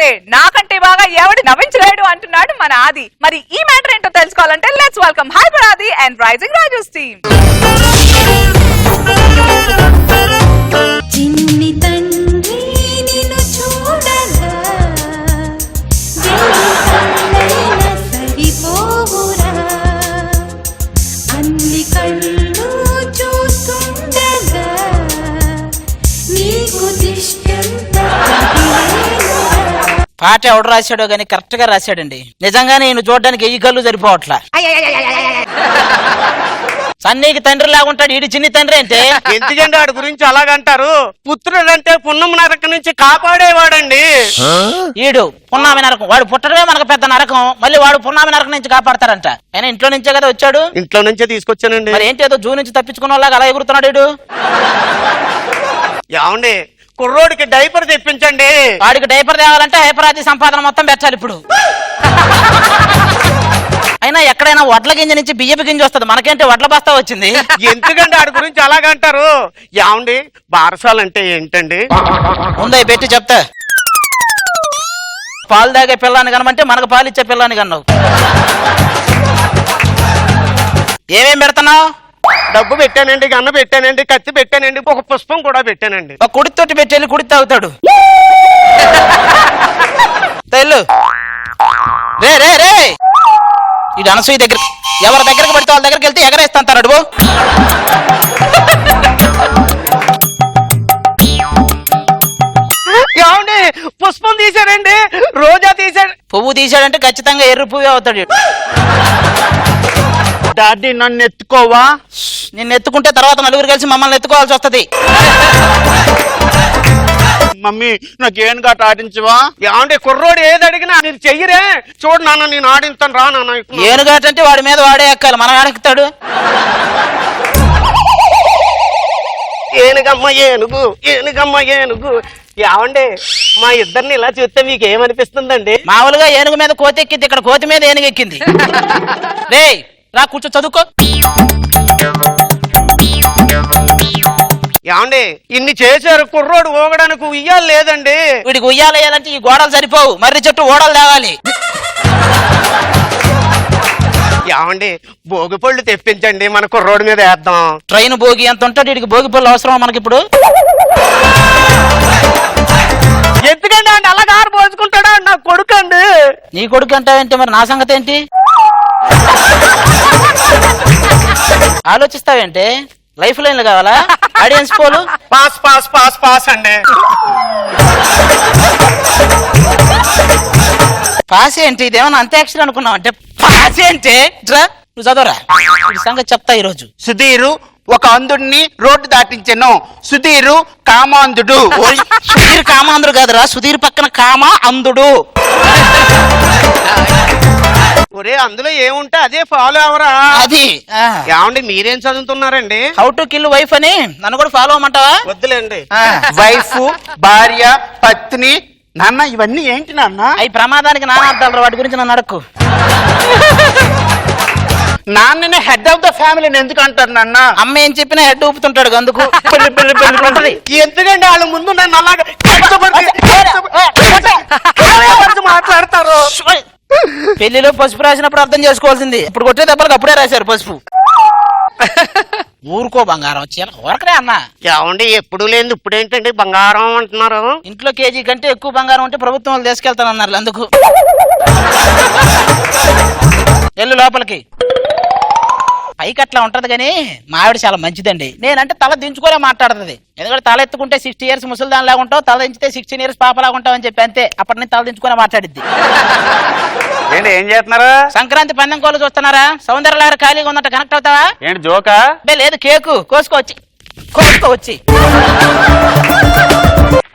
నవ్వితే నాకంటే బాగా ఎవడి నవ్వించలేడు అంటున్నాడు మన ఆది. మరి ఈ మ్యాటర్ ఏంటో తెలుసుకోవాలంటే లెట్స్ వెల్కమ్ హైపర్ ఆది అండ్ రైజింగ్ రాజూస్ టీమ్. చిన్ని తండ్రి నిన్ను చూడగా సరిపోవురా, అన్ని కళ్ళు చూస్తుండగా నీకు పాట ఎవడు రాశాడో గానీ కరెక్ట్ గా రాశాడండి. నిజంగానే నేను చూడడానికి ఎయ్యి కళ్ళు సరిపోవట్లా. సన్నీకి తండ్రి లాగుంటాడు, ఈడి చిన్ని తండ్రి అంటే. ఎందుకంటే వాడి గురించి అలాగంటారు? పుత్రుడంటే పున్నం నరకం నుంచి కాపాడేవాడండి. ఈడు పున్నామి నరకం, వాడు పుట్టడమే మనకు పెద్ద నరకం, మళ్ళీ వాడు పున్నామి నరకం నుంచి కాపాడతారంట. ఆయన ఇంట్లో నుంచే కదా వచ్చాడు. ఇంట్లో నుంచే తీసుకొచ్చానండి. మరి ఏంటి ఏదో జూ నుంచి తప్పించుకున్న వాళ్ళగా అలా ఎగురుతున్నాడు ఈడు. ఏమండి, కుర్రోడికి డైపర్ తెప్పించండి. వాడికి డైపర్ తేవాలంటే హైపరాది సంపాదన మొత్తం పెట్టాలి ఇప్పుడు. అయినా ఎక్కడైనా వడ్ల గింజ నుంచి బియ్యపు గింజ వస్తుంది, మనకేంటి వడ్ల బస్తా వచ్చింది. ఎందుకంటే వాడి గురించి అలాగంటారు? ఏమండి, బారసాలంటే ఏంటండి? ముందు పెట్టి చెప్తా. పాలు తాగే పిల్లాన్ని కనమంటే మనకు పాలు ఇచ్చే పిల్లాన్ని కన్నావు. ఏమేం పెడుతున్నావు? డబ్బు పెట్టానండి, గన్న పెట్టానండి, కత్తి పెట్టానండి, ఒక పుష్పం కూడా పెట్టానండి. ఒక కుడితోటి పెట్టి కుడి తాగుతాడు. తెల్లు రే రే రే, ఇది అనసూయ దగ్గర, ఎవరి దగ్గరకు పడితే వాళ్ళ దగ్గరికి వెళ్తే ఎగరేస్తాను అడుగు. ఏమండి, పుష్పం తీశాడండి, రోజా తీశాడు. పువ్వు తీశాడంటే ఖచ్చితంగా ఎర్ర పువ్వు అవుతాడు. డాడీ నన్ను ఎత్తుకోవా? నిన్ను ఎత్తుకుంటే తర్వాత నలుగురు కలిసి మమ్మల్ని ఎత్తుకోవాల్సి వస్తుంది. మమ్మీ నాకేం గట్ట ఆడించవా? ఏమంటే కుర్రోడు ఏది అడిగినా మీరు చెయ్యరే. చూడు నాన్న, నేను ఆడిస్తాను రా నాన్న. ఏనుగాటంటే వాడి మీద వాడే ఎక్కాలి, మనం ఎడెక్కుతాడు. ఏనుగమ్మ ఏనుగు, ఏనుగమ్మ ఏనుగు. ఏమండి, మా ఇద్దరిని ఇలా చూస్తే మీకు ఏమనిపిస్తుందండి? మామూలుగా ఏనుగు మీద కోతి ఎక్కింది, ఇక్కడ కోతి మీద ఏనుగు ఎక్కింది. రే రా కూర్చో, చదువుకో. ఏమండి, ఇన్ని చేశారు, కుర్రోడు ఊగడానికి ఉయ్యాలు లేదండి. వీడికి ఉయ్యాలు వేయాలంటే ఈ గోడలు సరిపోవు, మర్రి చెట్టు ఓడలు తేవాలి. ఏమండి, భోగి పళ్ళు తెప్పించండి, మన కుర్రోడు మీద వేద్దాం. ట్రైన్ భోగి ఎంత ఉంటాడు, వీడికి భోగి పళ్ళు అవసరం మనకి ఇప్పుడు. ఎందుకండి అండి అలా గారు పోసుకుంటాడా? నా కొడుకు అండి. నీ కొడుకు అంటావేంటి, మరి నా సంగతి ఏంటి? ఆలోచిస్తావేంటి? లైఫ్ లైన్లు కావాలా? Audience poll pass pass pass pass అండి. పాస్ ఏంటి? ఇదేమన్నా అంత్యాక్షరి అనుకున్నావు అంటే పాస్ ఏంటి? నువ్వు చదవరా, ఈ సంగతి చెప్తా ఈరోజు. సుధీరు ఒక అంధుడిని రోడ్డు దాటించెను. సుధీరు కామాంధుడు. సుధీర్ కామాంధుడు కాదురా, సుధీర్ పక్కన కామా అంధుడు. ఒరే, అందులో ఏముంటే అదే ఫాలో అవరా? అది ఏమండి, మీరేం చదువుతున్నారండి? హౌ టు కిల్ వైఫ్ అని నన్ను కూడా ఫాలో అవ్వమంటావా? వద్దులేండి. వైఫ్, భార్య, పత్ని. నాన్న ఇవన్నీ ఏంటి నాన్న? అవి ప్రమాదానికి నాన్న అర్థాలు, వాటి గురించి నన్ను అడక్కు. నాన్నని హెడ్ ఆఫ్ ద ఫ్యామిలీని ఎందుకు అంటారు నాన్న? అమ్మ ఏం చెప్పినా హెడ్ ఊపుతుంటాడు అందుకు. ఎందుకండి వాళ్ళ ముందు నన్ను అలాగా మాట్లాడతారు? పెళ్లిలో పసుపు రాసినప్పుడు అర్థం చేసుకోవాల్సింది, ఇప్పుడు కొట్టే దెబ్బలకు అప్పుడే రాశారు పసుపు. ఊరుకో బంగారం, ఊరకనే అన్నా. ఏమండి, ఎప్పుడు లేదు ఇప్పుడేంటండి బంగారం అంటున్నారు? ఇంట్లో కేజీ కంటే ఎక్కువ బంగారం ఉంటే ప్రభుత్వం వాళ్ళు తీసుకెళ్తానన్నారు అందుకు. ఎల్లు లోపలికి. పైకి అట్లా ఉంటది కానీ మా ఆవిడ చాలా మంచిదండి. నేనంటే తల దించుకోలే మాట్లాడుతుంది. ఎందుకంటే తల ఎత్తుకుంటే 60 years ముసలిదాని లాగా ఉంటావు, తల దించితే 16 years పాపలాగా ఉంటావు అని చెప్పి అంతే. అప్పటి నుంచి తల దించుకునే మాట్లాడిద్ది. ఏంటి ఏం చేస్తున్నారు? సంక్రాంతి పందెం కోళ్ళు చూస్తున్నారా? సౌందర్య లాగా ఖాళీగా ఉందంట, కనెక్ట్ అవుతావా? ఏంటి జోకా? లేదు, కేకు కోసుకోవచ్చి.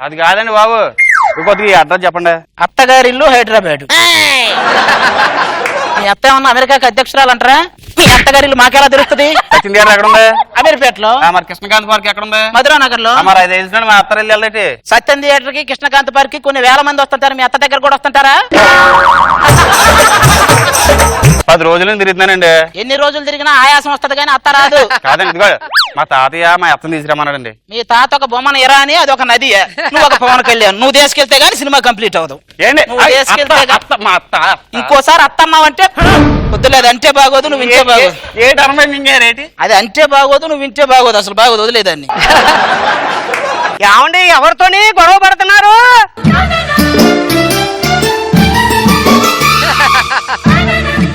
అది కాదండి బాబు, కొద్దిగా అడ్రస్ చెప్పండి. అత్తగారి ఇల్లు హైదరాబాద్. మీ అత్త ఏమన్నా అమెరికాకి అధ్యక్షురాలు అంటారా? మీ అత్తగారి ఇల్లు మాకెలా తెలుస్తుంది? అమీర్పేటలో. మరి కృష్ణకాంత్ పార్క్ ఎక్కడ ఉంది? మధురా నగర్ లో. మరి అది తెలిసిన మా అత్త వెళ్ళి సత్యం థియేటర్ కి, కృష్ణకాంత్ పార్క్ కి కొన్ని వేల మంది వస్తుంటారు. మీ అత్త దగ్గర కూడా వస్తుంటారా? 10 రోజుల నుంచి తిరుగుతున్నానండి. ఎన్ని రోజులు తిరిగినా ఆయాసం వస్తది కానీ అత్త రాదు. కాదండి ఇదిగో మా తాతయ్య మా అత్తని తీసుకురమ్మన్నాడండి. మీ తాత ఒక బొమ్మను ఎరా అని అది ఒక నది, నువ్వు ఒక పవన్ కళ్యాణ్. నువ్వు తీసుకెళ్తే గానీ సినిమా కంప్లీట్ అవ్వదు. ఏంటి నువ్వు తీసుకెళ్తే గానీ- మా అత్త ఇంకోసారి అత్తమ్మావంటే వద్దులేదు, అంటే బాగోదు, నువ్వు వింటే బాగోదు. ఏ ధర్మేంటి అది అంటే బాగోదు, నువ్వు వింటే బాగోదు, అసలు బాగోదు, వదిలేదాన్ని. ఏమండి ఎవరితోని గొడవ పడుతున్నారు?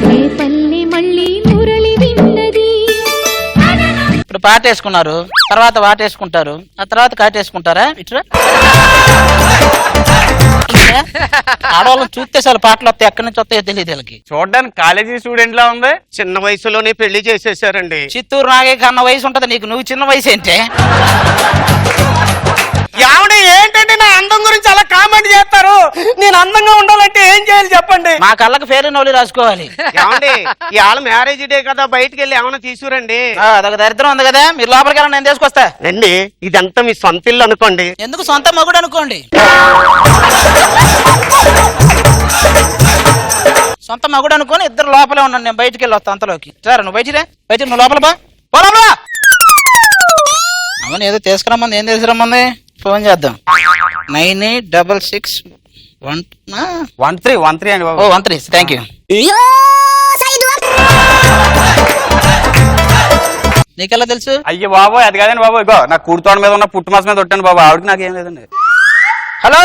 రేపల్లి మళ్ళీ మురళి విన్నది ఇప్పుడు పాటేసుకున్నారు, తర్వాత వాటేసుకుంటారు, ఆ తర్వాత కాటేసుకుంటారా? ఇట్రా ఆడవాళ్ళని చూస్తే చాలు పాటలు వస్తాయి, ఎక్కడి నుంచి వస్తాయో తెలియదు వీళ్ళకి. చూడడానికి కాలేజీ స్టూడెంట్ లా ఉంది. చిన్న వయసులోనే పెళ్లి చేసేసారండి. చిత్తూరు నాగే కన్న వయసు ఉంటది నీకు, నువ్వు చిన్న వయసు ఏంటే? ఏమండి ఏంటంటే నా అందం గురించి అలా కామెంట్ చేస్తారు? నేను అందంగా ఉండాలంటే ఏం చేయాలి చెప్పండి? మా కళ్ళకి ఫేర్ అండ్ లవ్లీ రాసుకోవాలి. ఏమండి ఇవాళ మ్యారేజ్ డే కదా, బయటికి వెళ్ళి ఏమైనా తీసుకురండి. అదొక దరిద్రం ఉంది కదా, మీరు లోపలికి వెళ్ళండి, నేను తీసుకొస్తా. రండి, ఇదంతా మీ సొంత ఇల్లు అనుకోండి. ఎందుకు సొంత మగుడు అనుకోండి, సొంత మగుడు అనుకోని ఇద్దరు లోపలే ఉన్నాను, నేను బయటికి వెళ్ళి వస్తా అంతలోకి. సరే నువ్వు బయటికి బయటికి నువ్వు లోపల బా లోపల. అవును ఏదో తీసుకురమ్మంది, ఏం తీసుకురమ్మంది? ఫోన్ చేద్దాం. 986613 అండి బాబు. 13. Thank you. నీకెలా తెలుసు? అయ్యో బాబు అది కాదండి బాబు, ఇగో నా కూర్తోడ మీద ఉన్న పుట్టు మాస మీద కొట్టాను బాబు, ఆవిడకి నాకేం లేదండి. హలో,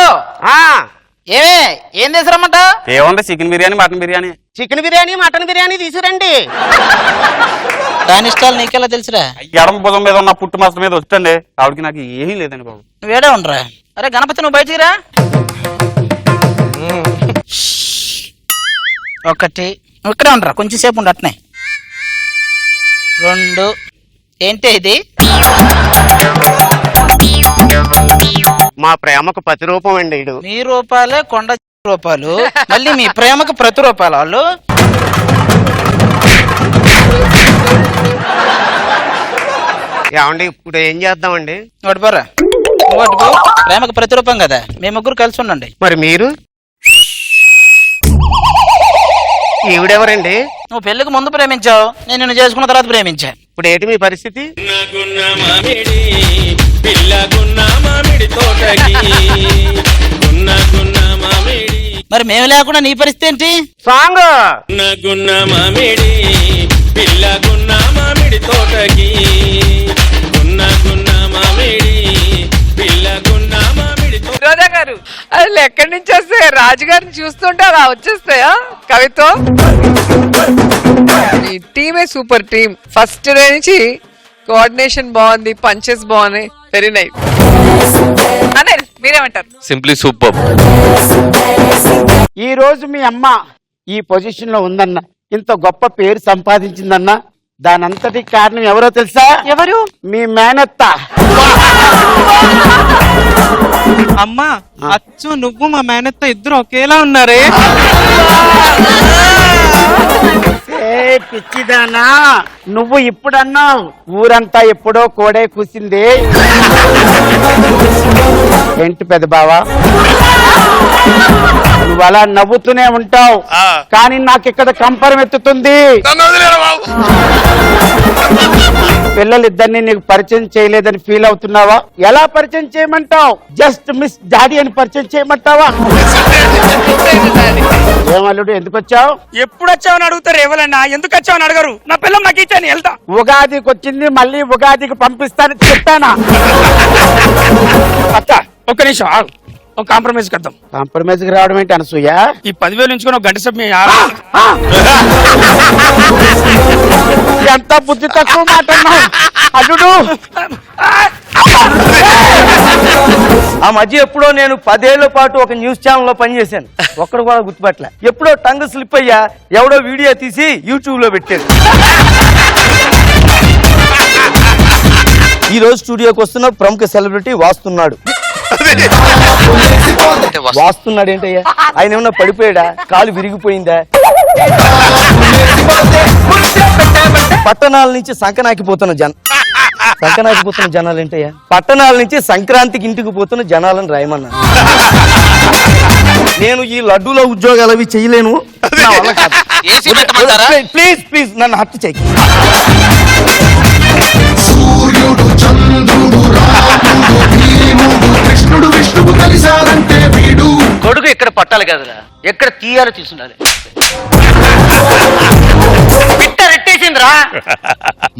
ఆ ఏం తీసుకురమ్మంట? ఏముంది chicken biryani, mutton biryani. Chicken biryani, mutton biryani తీసుకురండి. దాని ఇష్టాలు నీకెలా తెలుసురా? ఎడమ భుజం మీద ఉన్న పుట్టు మాస మీద వచ్చండి, ఆవిడకి నాకు ఏమీ లేదండి బాబు. నువ్వేడే ఉండరా? అరే గణపతి నువ్వు బయటికి రా. 1 నువ్వు ఇక్కడే ఉండరా, కొంచెం సేపు ఉండు అట్నే. 2 ఏంటి ఇది? మా ప్రేమకు ప్రతిరూపం అండి ఇడు. మీ రూపాలే కొండ రూపాలు, మళ్ళీ మీ ప్రేమకు ప్రతిరూపాలు వాళ్ళు. ఏమండి ఇప్పుడు ఏం చేద్దామండి? పో ప్రేమకు ప్రతిరూపం కదా, మీ ముగ్గురు కలిసి ఉండండి. మరి మీరు? ఈవిడెవరండి? నువ్వు పెళ్లికి ముందు ప్రేమించావు, నేను నిన్ను చేసుకున్న తర్వాత ప్రేమించా. ఇప్పుడు ఏంటి మీ పరిస్థితి? మరి మేము లేకుండా నీ పరిస్థితి ఏంటి? సాంగ్ రోజా గారు అసలు ఎక్కడి నుంచి వస్తాయి? రాజుగారిని చూస్తుంటే అలా వచ్చేస్తాయా కవిత్వం? ఈ టీమే సూపర్ టీమ్. ఫస్ట్ డే నుంచి కోఆర్డినేషన్ బాగుంది, పంచెస్ బాగున్నాయి, వెరీ నైస్. అన్నయ్య మీరేమంటారు? Simply super. ఈ రోజు మీ అమ్మ ఈ పొజిషన్ లో ఉందన్న, ఇంత గొప్ప పేరు సంపాదించిందన్న, దానంతటి కారణం ఎవరో తెలుసా? ఎవరు? మీ మేనత్త. అమ్మా అచ్చు నువ్వు మా మేనత్త ఇద్దరు ఒకేలా ఉన్నారే. ఏ పిచ్చిదానా, నువ్వు ఇప్పుడన్నావు, ఊరంతా ఎప్పుడో కోడే కూసింది. ఏంటి పెద్ద బావా, నువ్వు అలా నవ్వుతూనే ఉంటావు, కానీ నాకు ఇక్కడ కంపరం ఎత్తుతుంది. పిల్లలిద్దరిని నీకు పరిచయం చేయలేదని ఫీల్ అవుతున్నావా? ఎలా పరిచయం చేయమంటావు? జస్ట్ మిస్ డాడీ అని పరిచయం చేయమంటావా? ఏమల్లుడు ఎందుకు వచ్చావు? ఎప్పుడు వచ్చావని అడుగుతారు ఎవరన్నా, ఎందుకు వచ్చావని అడగరు. నా పిల్లలు నాకు ఇచ్చాను, వెళ్తా. ఉగాదికి వచ్చింది, మళ్ళీ ఉగాదికి పంపిస్తాను చెప్పానా? అక్క ఒక్క నిమిషం ఆగు, ఒక కాంప్రమైజ్ కద్దాం. కాంప్రమైజ్ కి రావడం ఏంటి అనసూయ? ఈ 10,000 ఉంచుకొని ఒక గంట సేపు ఎంత బుద్ధి తక్కువ మాట అన్నావు అల్లుడు. ఆ మధ్య ఎప్పుడో నేను 10 ఏళ్ల పాటు ఒక న్యూస్ ఛానల్ లో పనిచేశాను, ఒక్కడు కూడా గుర్తుపట్టలే. ఎప్పుడో టంగ్ స్లిప్ అయ్యా, ఎవడో వీడియో తీసి యూట్యూబ్ లో పెట్టాడు. ఈ రోజు స్టూడియోకి వస్తున్న ప్రముఖ సెలబ్రిటీ వాస్తున్నాడు. వాస్తున్నాడు ఏంటయ్యా? ఆయన ఏమన్నా పడిపోయాడా? కాలు విరిగిపోయిందా? పట్టణాల నుంచి సంకనాకిపోతున్న జనాలు ఏంటయ్యా? పట్టణాల నుంచి సంక్రాంతికి ఇంటికి పోతున్న జనాలను రాయమన్నా. నేను ఈ లడ్డూలో ఉద్యోగాలు అవి చేయలేను, నా వల్ల కాదు. కుర్చీ పెట్టమంటారా? ప్లీజ్ ప్లీజ్ నన్ను హత్య చేయి. సూర్యుడు చంద్రుడు రాముడు భీముడు కృష్ణుడు విష్ణువు కలిశారంటే వీడు గొడుగు ఎక్కడ పట్టాలి కదరా, ఎక్కడ తీయాలో తీసుండాలి. పిట్ట రెట్టేసిందిరా.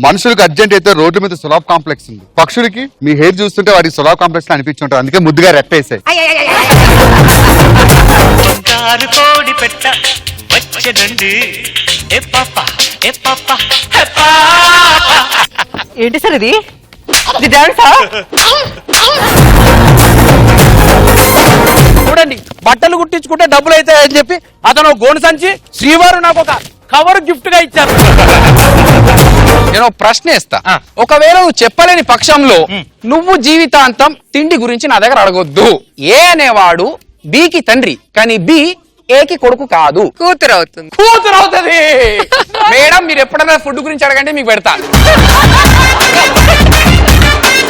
మనుషులకు అర్జెంట్ అయితే రోడ్డు మీద సులాబ్ కాంప్లెక్స్ ఉంది, పక్షులకి మీ హెయిర్ చూస్తుంటే వాడికి సులాబ్ కాంప్లెక్స్ అనిపించుంటారు, అందుకే ముద్దుగా రెట్టేసాయి. కోడి పెట్ట వచ్చడండి ఏంటి సార్ ఇది డాన్సా? చూడండి, బట్టలు కుట్టించుకుంటే డబ్బులు అవుతాయని చెప్పి అతను గోను సంచి శ్రీవారు నాకు ఒక కవర్ గిఫ్ట్ గా ఇచ్చారు. నేను ఒక ప్రశ్న ఇస్తా. ఒకవేళ నువ్వు చెప్పలేని పక్షంలో నువ్వు జీవితాంతం తిండి గురించి నా దగ్గర అడగొద్దు. ఏ అనేవాడు బికి తండ్రి, కానీ బి ఏకి కొడుకు కాదు, కూతురు అవుతుంది. కూతురు అవుతుంది. మేడం మీరు ఎప్పుడైనా ఫుడ్ గురించి అడగండి మీకు పెడతా.